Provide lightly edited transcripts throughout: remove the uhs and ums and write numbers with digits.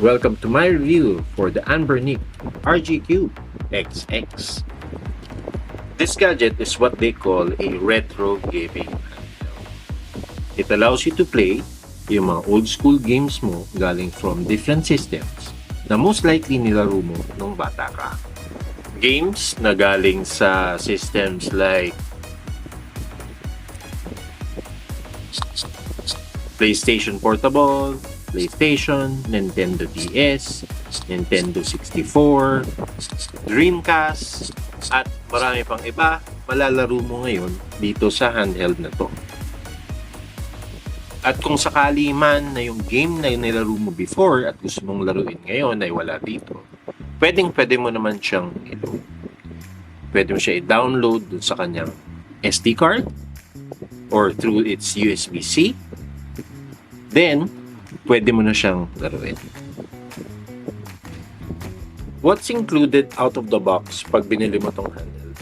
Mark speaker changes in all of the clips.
Speaker 1: Welcome to my review for the Anbernic RG Cube XX. This gadget is what they call a retro gaming handheld. It allows you to play yung mga old school games mo galing from different systems na most likely nilaro mo nung bata ka. Games na galing sa systems like PlayStation Portable, PlayStation, Nintendo DS, Nintendo 64, Dreamcast, at marami pang iba, malalaro mo ngayon dito sa handheld na to. At kung sakali man na yung game na nilaro mo before at gusto mong laruin ngayon ay wala dito, pwede mo naman siyang i-load. Pwede mo siya i-download dun sa kanyang SD card or through its USB-C. Then, pwede mo na siyang laruin. What's included out of the box pag binili mo tong handheld?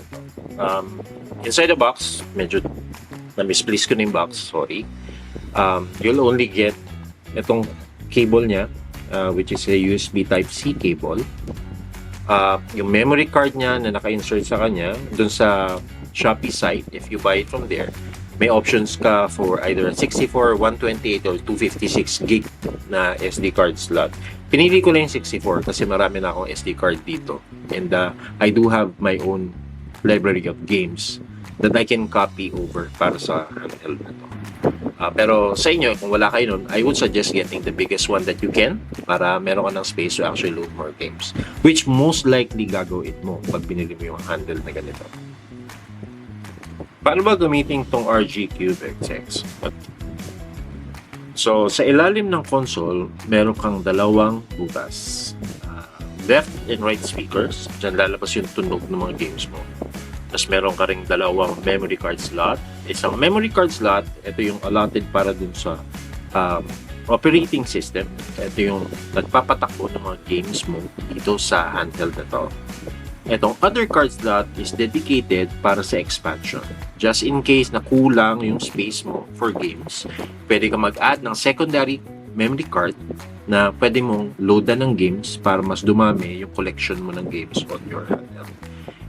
Speaker 1: Inside the box, medyo na-misplace ko na yung box, sorry. You'll only get itong cable niya, which is a USB Type-C cable. Yung memory card niya na naka-insert sa kanya, dun sa Shopee site, if you buy it from there, may options ka for either 64, 128, or 256 gig na SD card slot. Pinili ko lang yung 64 kasi marami na akong SD card dito. And I do have my own library of games that I can copy over para sa handheld na to. Pero sa inyo, kung wala kayo nun, I would suggest getting the biggest one that you can para meron ka ng space to actually load more games. Which most likely gagawin mo pag binili mo yung handheld na ganito. Paano ba gamitin tong RG Cube XX? So, sa ilalim ng console, meron kang dalawang butas. Left and right speakers. Diyan lalabas yung tunog ng mga games mo. Tapos meron ka ring dalawang memory card slot. Isang memory card slot, ito yung allotted para dun sa operating system. Ito yung nagpapatakbo ng mga games mo dito sa handheld na to. Itong other card slot is dedicated para sa expansion. Just in case na kulang yung space mo for games, pwede ka mag-add ng secondary memory card na pwede mong loadan ng games para mas dumami yung collection mo ng games on your handheld.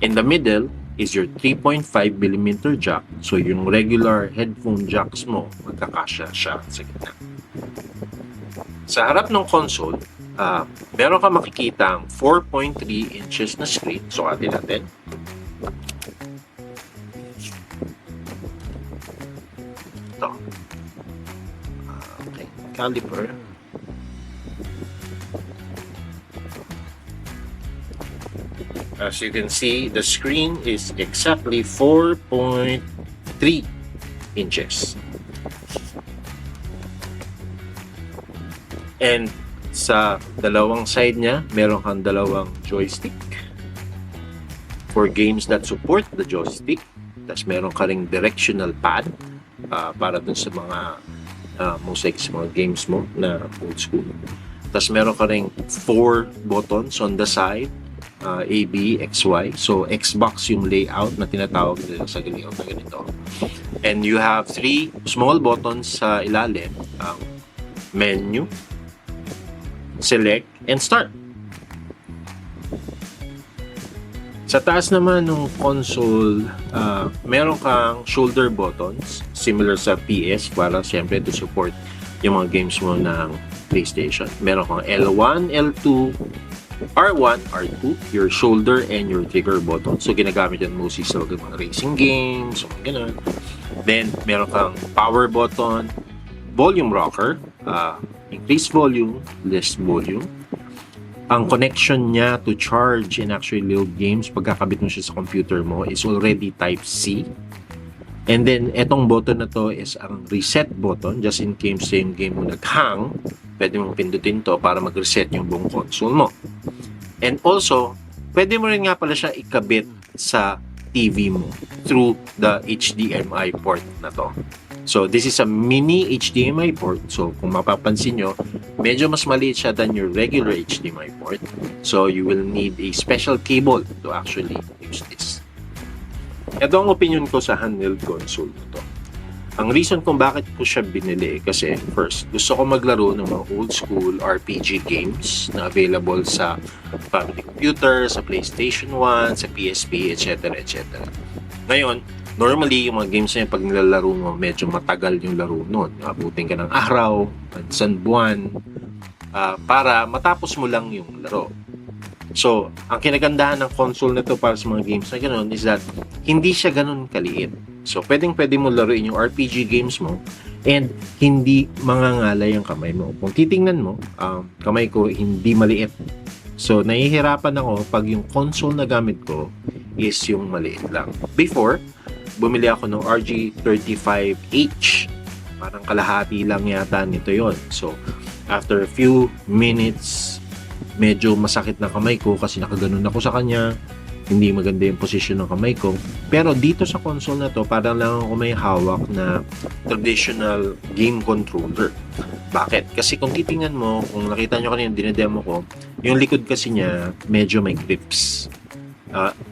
Speaker 1: In the middle is your 3.5mm jack. So yung regular headphone jacks mo, magkakasya siya sa gitna. Sa harap ng console, meron ka makikita ang 4.3 inches na screen. So, atin natin. Ito. Okay. Caliper. As you can see, the screen is exactly 4.3 inches. And sa dalawang side niya, meron kang dalawang joystick for games that support the joystick. Tapos meron ka ring directional pad para dun sa mga mosaic sa mga games mo na old school. Tapos meron ka ring 4 buttons on the side, A, B, X, Y. So Xbox yung layout na tinatawag nila sa layout na ganito. And you have 3 small buttons sa ilalim, menu, select, and start. Sa taas naman ng console, meron kang shoulder buttons similar sa PS para siyempre to support yung mga games mo ng PlayStation. Meron kang L1, L2, R1, R2, your shoulder and your trigger button. So ginagamit yan mostly sa mga racing games, so ganun. Then meron kang power button, volume rocker, increase volume, less volume. Ang connection niya to charge and actually load games, pagkakabit mo siya sa computer mo, is already Type-C. And then, etong button na to is ang reset button. Just in case yung game mo nag-hang, pwede mong pindutin to para mag-reset yung buong console mo. And also, pwede mo rin nga pala siya ikabit sa TV mo through the HDMI port na to. So, this is a mini HDMI port. So, kung mapapansin nyo, medyo mas maliit siya than your regular HDMI port. So, you will need a special cable to actually use this. Ito ang opinion ko sa handheld console na to. Ang reason kung bakit ko siya binili kasi first, gusto ko maglaro ng mga old school RPG games na available sa family computer, sa PlayStation 1, sa PSP, etc. etc. Ngayon, normally yung mga games na yun, pag nilalaro mo, medyo matagal yung laro nun. Abutin ka ng araw, isang buwan, para matapos mo lang yung laro. So, ang kinagandahan ng console na to para sa mga games na gano'n is that hindi siya gano'n kaliit. So, pwede mo laruin yung RPG games mo and hindi mangangalay ang kamay mo. Kung titingnan mo, kamay ko hindi maliit. So, nahihirapan ako pag yung console na gamit ko is yung maliit lang. Before, bumili ako ng RG35H. Parang kalahati lang yata nito yon. So, after a few minutes, medyo masakit na kamay ko kasi nakaganon ako sa kanya. Hindi maganda yung position ng kamay ko. Pero dito sa console na to, parang lang ako may hawak na traditional game controller. Bakit? Kasi kung titingnan mo, kung nakita nyo kanina dinedemo ko, yung likod kasi niya medyo may grips.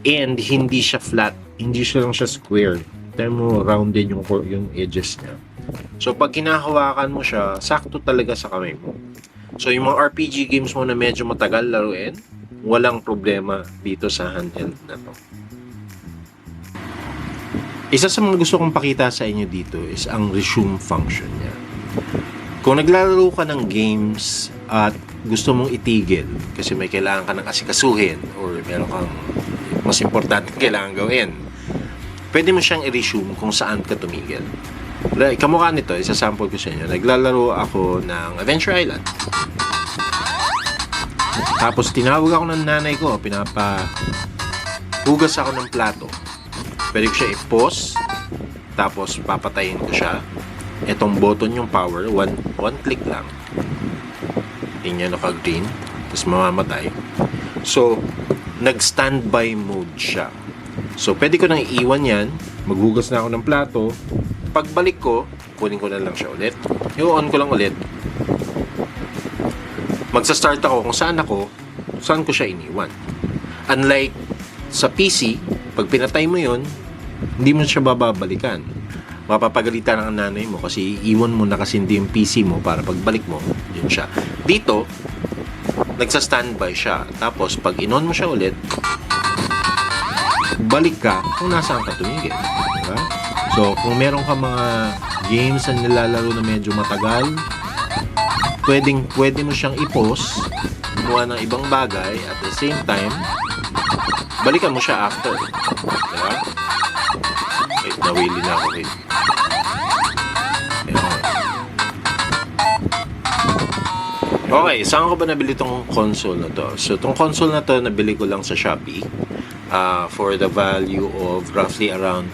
Speaker 1: And hindi siya flat. Hindi siya lang siya square. Tignan mo, rounded yung edges niya. So pag hinahawakan mo siya, sakto talaga sa kamay mo. So, yung mga RPG games mo na medyo matagal laruin, walang problema dito sa handheld na to. Isa sa mga gusto kong pakita sa inyo dito is ang resume function niya. Kung naglalaro ka ng games at gusto mong itigil kasi may kailangan ka ng asikasuhin or meron kang mas importante kailangan gawin, pwede mo siyang i-resume kung saan ka tumigil. Kamukha nito, isa-sample ko sa inyo. Naglalaro ako ng Adventure Island. Tapos tinawag ako ng nanay ko, hugas ako ng plato. Pwede ko siya i-pause, tapos papatayin ko siya. Etong button yung power, one click lang. Tingnan naka-green, tapos mamamatay. So, nag-standby mode siya. So, pwede ko nang iiwan yan, maghugas na ako ng plato, pagbalik ko, kunin ko na lang siya ulit. I-on ko lang ulit. Magsa-start ako kung saan ko siya iniwan. Unlike sa PC, pag pinatay mo yun, hindi mo siya babalikan. Mapapagalitan ang nanay mo kasi iwan mo na kasi hindi yung PC mo para pagbalik mo, yun siya. Dito, nagsa-standby siya. Tapos, pag in-on mo siya ulit, balik ka kung nasaan ka tumigil. Diba? So, kung meron ka mga games na nilalaro na medyo matagal, pwede mo siyang i-pause, gumawa ng ibang bagay, at the same time, balikan mo siya after. Diba? Wait, nawili na ako rin. Okay, saan ko ba nabili itong console na to? So, itong console na to, nabili ko lang sa Shopee for the value of roughly around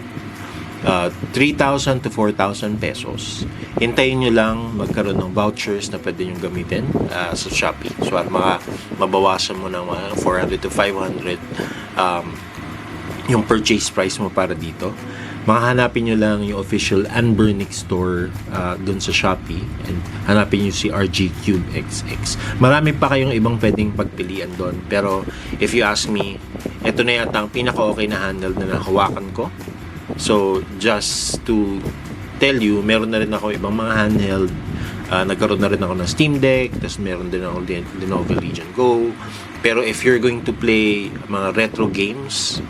Speaker 1: 3,000 to 4,000 pesos. Hintayin nyo lang magkaroon ng vouchers na pwede nyo gamitin sa Shopee. So, at mabawasan mo ng 400 to 500 yung purchase price mo para dito. Makahanapin nyo lang yung official Anbernic store dun sa Shopee and hanapin nyo si RG Cube XX. Marami pa kayong ibang pwedeng pagpilian doon. Pero if you ask me, ito na yata ang pinaka-okay na handle na nahawakan ko. So, just to tell you, meron na rin ako ibang mga handheld. Nagkaroon na rin ako ng Steam Deck, tapos meron din ako Lenovo Legion Go. Pero if you're going to play mga retro games,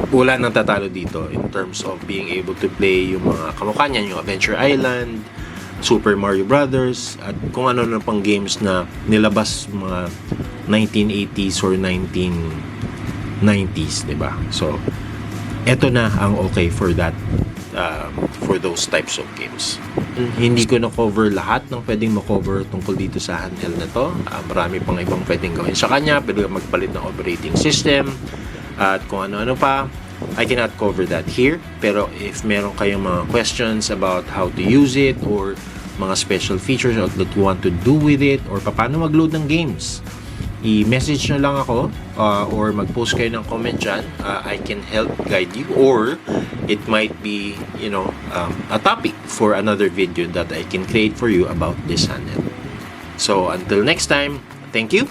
Speaker 1: wala nang tatalo dito in terms of being able to play yung mga kamukha niyan, yung Adventure Island, Super Mario Brothers, at kung ano na pang games na nilabas mga 1980s or 1990s, diba? So, eto na ang okay for that, for those types of games. Hindi ko na-cover lahat ng pwedeng ma-cover tungkol dito sa handheld na to. Marami pang ibang pwedeng gawin sa kanya. Pwede magpalit ng operating system at kung ano-ano pa. I cannot cover that here. Pero if meron kayong mga questions about how to use it or mga special features that you want to do with it or paano mag-load ng games, i-message nyo lang ako or mag-post kayo ng comment dyan. I can help guide you, or it might be, a topic for another video that I can create for you about this handheld. So, until next time, thank you.